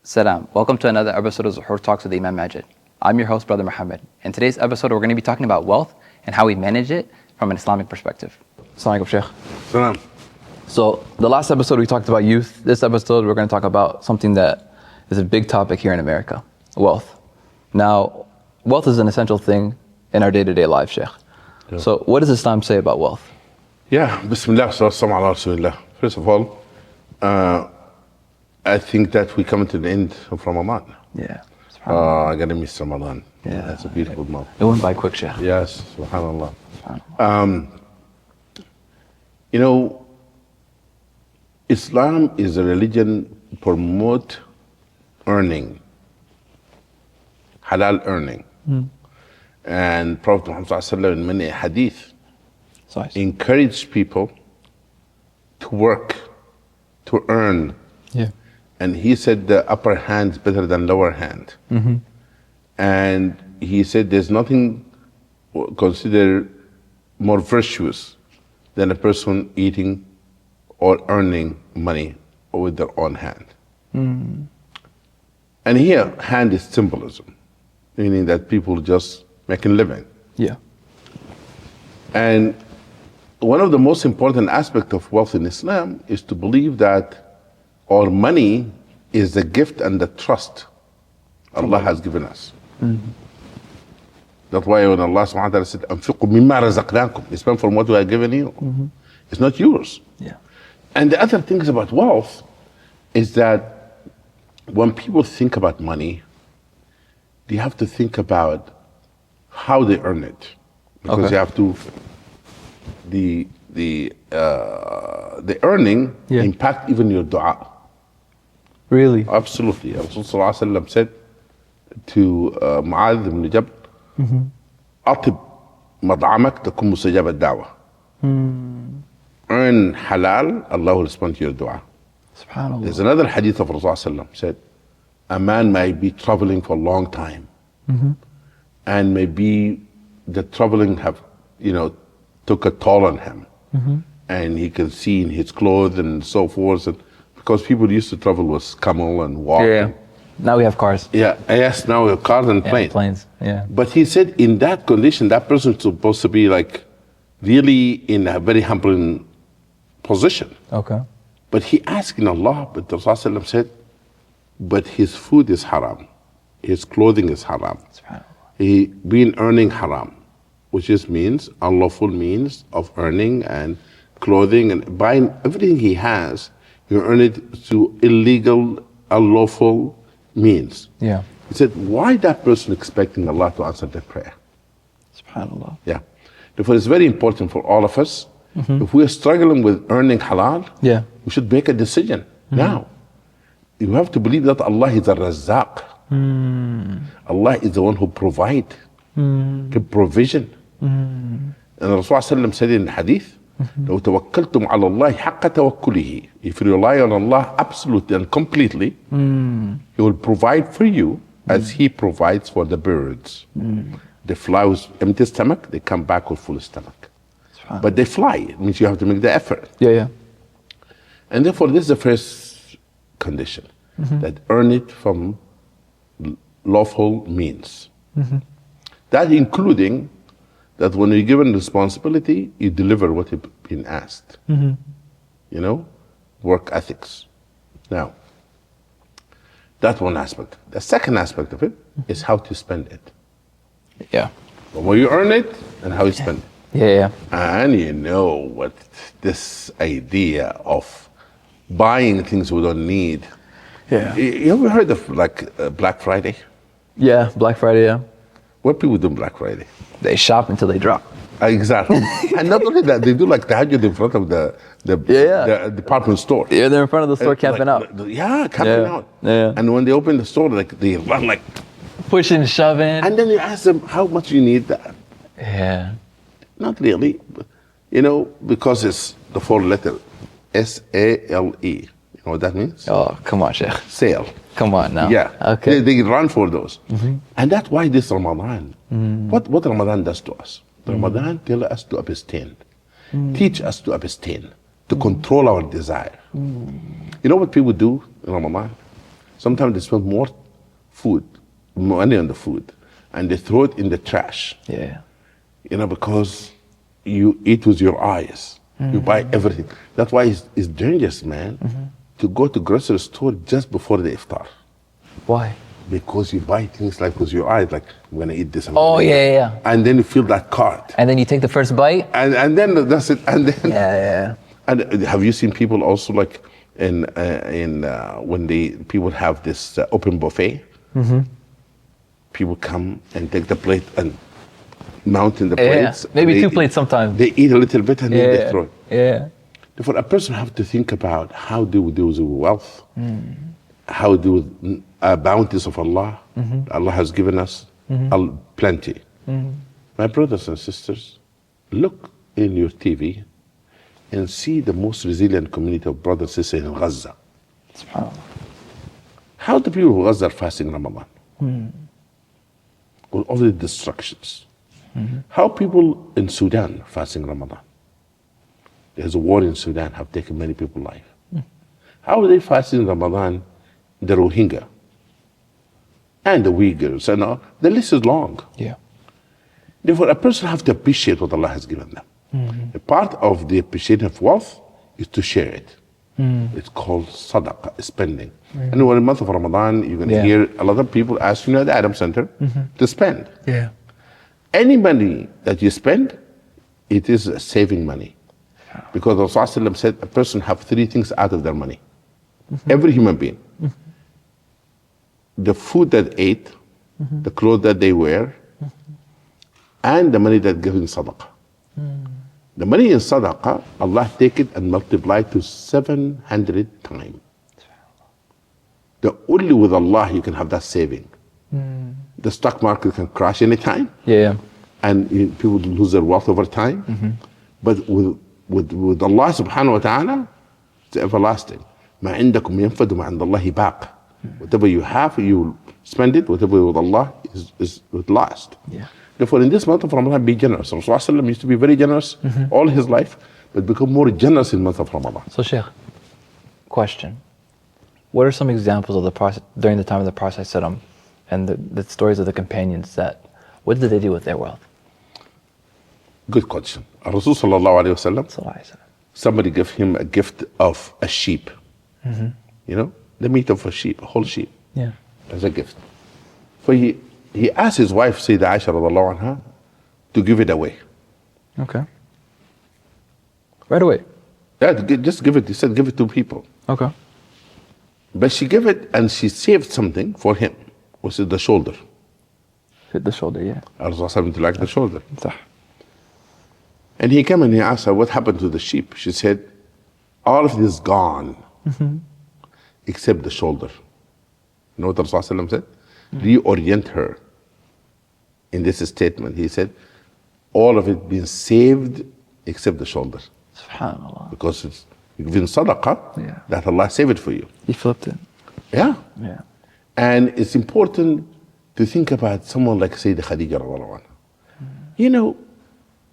Salam. Welcome to another episode of Suhoor Talks with Imam Magid. I'm your host, Brother Mohammed. In today's episode, we're going to be talking about wealth and how we manage it from an Islamic perspective. Assalamu alaikum, Sheikh. Salam. So, the last episode we talked about youth. This episode, we're going to talk about something that is a big topic here in America, wealth. Now, wealth is an essential thing in our day-to-day life, Sheikh. Yeah. So, what does Islam say about wealth? Yeah, Bismillah, sallallahu ala Rasulillah. First of all, I think that we come to the end of Ramadan. Yeah. I gotta miss Ramadan. Yeah. That's a beautiful month. It went by quick, Sheikh. Yes, subhanallah. SubhanAllah. Islam is a religion promote earning, halal earning. And Prophet Muhammad sallallahu alaihi wasallam in many hadith encourage people to work, to earn. Yeah. And he said the upper hand is better than lower hand. And he said there's nothing considered more virtuous than a person eating or earning money with their own hand. And here, hand is symbolism, meaning that people just making living. Yeah. And one of the most important aspects of wealth in Islam is to believe that our money is the gift and the trust Allah has given us. That's why when Allah subhanahu wa ta'ala said, أَنْفِقُوا مِمَّا رَزَقْنَاكُمْ, spend from what we have given you. It's not yours. Yeah. And the other things about wealth is that when people think about money, they have to think about how they earn it. Because you have to, the earning impact even your dua. Really? Absolutely. Rasul sallallahu alaihi wasallam said to Mu'adh ibn Jabal, "Atib mad'amak takun mustajab ad-da'wa." Earn halal, Allah will respond to your dua. SubhanAllah. There's another hadith of Rasul sallallahu alaihi wasallam said, a man may be traveling for a long time, and maybe the traveling have, took a toll on him, and he can see in his clothes and so forth. And because people used to travel with camel and walk. Yeah. Now we have cars. Yeah. Yes. Now we have cars and planes. Planes. Yeah. But he said, in that condition, that person is supposed to be like really in a very humbling position. Okay. But he asked in Allah, but the Rasul said, but his food is haram, his clothing is haram, he been earning haram, which is means unlawful means of earning and clothing and buying everything he has. You earn it through illegal, unlawful means. Yeah. He said, why that person expecting Allah to answer their prayer? SubhanAllah. Yeah. Therefore, it's very important for all of us. If we are struggling with earning halal, we should make a decision now. You have to believe that Allah is a Razzaq. Allah is the one who provides, give provision. And Rasulullah said in the hadith, لو توكلتم على الله حق توكله, if you rely on Allah absolutely and completely, He will provide for you as He provides for the birds. They fly with empty stomach, they come back with full stomach. But they fly, it means you have to make the effort. Yeah. And therefore, this is the first condition, that earn it from lawful means. That including that when you're given responsibility, you deliver what you've been asked. Work ethics. Now, that's one aspect. The second aspect of it is how to spend it. Yeah. When you earn it and how you spend it. Yeah. And what this idea of buying things we don't need. Yeah. You ever heard of Black Friday? Yeah, Black Friday, yeah. What people do on Black Friday? They shop until they drop. Exactly. And not only that, they do like tahajjud in front of the department store. Yeah, they're in front of the store camping out. Camping out. Yeah. And when they open the store, they run pushing, shoving. And then you ask them, how much you need that? Yeah. Not really. Because it's the 4-letter SALE. You know what that means? Oh, come on, Sheikh. Sale. Come on now. Yeah. Okay. They run for those. And that's why this Ramadan, what Ramadan does to us? Ramadan tells us to abstain, teach us to abstain, to control our desire. You know what people do in Ramadan? Sometimes they spend more money on the food, and they throw it in the trash. Yeah. Because you eat with your eyes. You buy everything. That's why it's dangerous, man, to go to grocery store just before the iftar. Why? Because you buy things like with your eyes, like I'm gonna eat this. Yeah. And then you feel that cart. And then you take the first bite. And then that's it. And then Yeah. And have you seen people also like in when people have this open buffet? People come and take the plate and mount in the plates. Maybe 2 plates sometimes. They eat a little bit and then they throw it. Yeah. Therefore, a person have to think about how do we deal with wealth, how do we bounties of Allah. Allah has given us plenty. My brothers and sisters, look in your TV and see the most resilient community of brothers and sisters in Gaza. SubhanAllah. How the people of Gaza are fasting Ramadan? With all the destructions. How people in Sudan fasting Ramadan? There's a war in Sudan, have taken many people's life. How are they fasting Ramadan? The Rohingya and the Uyghurs and all. The list is long. Yeah. Therefore, a person has to appreciate what Allah has given them. A part of the appreciation of wealth is to share it. It's called sadaqah, spending. And in the month of Ramadan, you're going to hear a lot of people ask at the Adam Center to spend. Yeah. Any money that you spend, it is saving money. Because Rasulullah said a person have 3 things out of their money. Every human being. The food that they ate, the clothes that they wear, and the money that given sadaqah. The money in sadaqah, Allah take it and multiply to 700 times. The only with Allah you can have that saving. The stock market can crash anytime. Yeah. And people lose their wealth over time. But with Allah subhanahu wa ta'ala, it's everlasting. ما عندكم ينفد وما عند الله باق. Whatever you have, you spend it. Whatever with Allah is would last. Yeah. Therefore, in this month of Ramadan, be generous. Rasulullah used to be very generous all his life, but become more generous in the month of Ramadan. So, Sheikh, question. What are some examples of the process during the time of the Prophet and the stories of the companions what did they do with their wealth? Good question. Rasul sallallahu alayhi wa sallam, somebody gave him a gift of a sheep. The meat of a sheep, a whole sheep. Yeah. As a gift. So he asked his wife, Sayyidah Aisha radiallahu anha, to give it away. Okay. Right away? Yeah, just give it. He said, give it to people. Okay. But she gave it and she saved something for him, which is the shoulder. Hit the shoulder, yeah. Rasulullah to like the shoulder. صح. And he came and he asked her, what happened to the sheep? She said, all of it is gone, except the shoulder. You know what Rasulullah said? Reorient her in this statement. He said, all of it being saved except the shoulder. SubhanAllah. Because it's given sadaqah, that Allah saved it for you. He flipped it. Yeah. Yeah. And it's important to think about someone like Sayyidah Khadija radiallahu anha.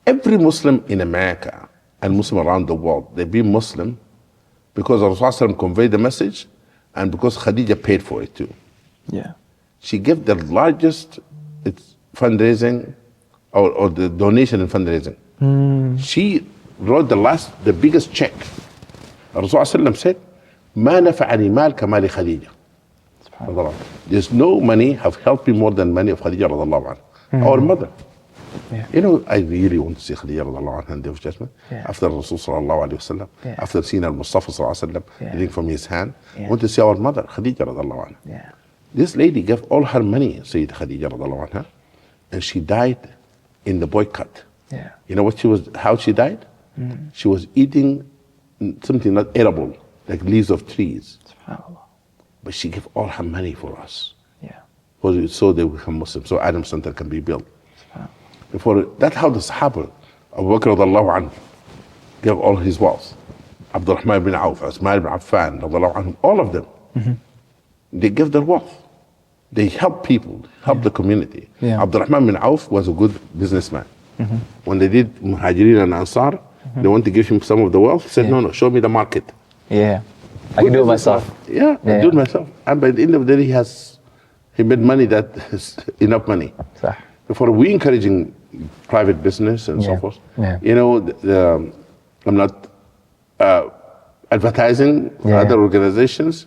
Every Muslim in America and Muslim around the world, they be Muslim because Rasulullah conveyed the message and because Khadija paid for it too. Yeah. She gave the largest fundraising or the donation in fundraising. She wrote the biggest check. Rasulullah said, ما نفعني مال كمال خديجة. There's no money have helped me more than money of Khadija radiallahu anha, our mother. Yeah. I really want to see Khadija radiallahu anha in the Day of Judgment. After Rasul sallallahu alayhi wa sallam, after seeing al-Mustafa sallallahu alayhi wa sallam, eating from his hand, I want to see our mother, Khadija radiallahu anha. Yeah. This lady gave all her money, Sayyid Khadija radiallahu anha, and she died in the boycott. Yeah. You know how she died? She was eating something not edible, like leaves of trees. SubhanAllah. But she gave all her money for us. Yeah. So they become Muslims, so Adam Center can be built. That's how the Sahaba, Abu Bakr radiallahu anhu, gave all his wealth. Abdurrahman bin Auf, Usman bin Affan, radiallahu anhu, all of them. They gave their wealth. They helped people, helped the community. Yeah. Abdurrahman bin Auf was a good businessman. When they did Muhajirin and Ansar, they wanted to give him some of the wealth. He said, no, show me the market. Yeah. I can do it myself. Yeah, I do it myself. And by the end of the day, he made money that is enough money. صح. Therefore, we encouraging private business and so forth. Yeah. You know, I'm not advertising other organizations,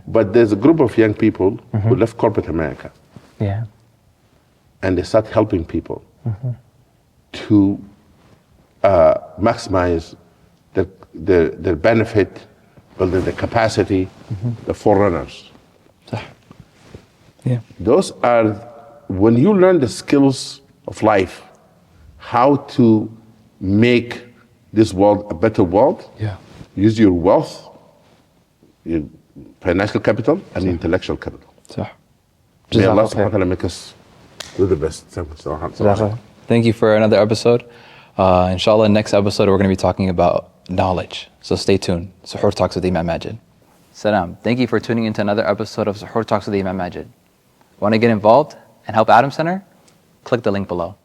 but there's a group of young people who left corporate America. Yeah. And they start helping people to maximize their benefit, building the capacity, the forerunners. Yeah. Those are, when you learn the skills of life, how to make this world a better world, use your wealth, your financial capital, and intellectual capital. May Allah subhanahu wa ta'ala make us do the best. Thank you for another episode. Inshallah, next episode we're going to be talking about knowledge. So stay tuned. Suhoor Talks with Imam Magid. Salam. Thank you for tuning into another episode of Suhoor Talks with Imam Magid. Want to get involved and help Adam Center? Click the link below.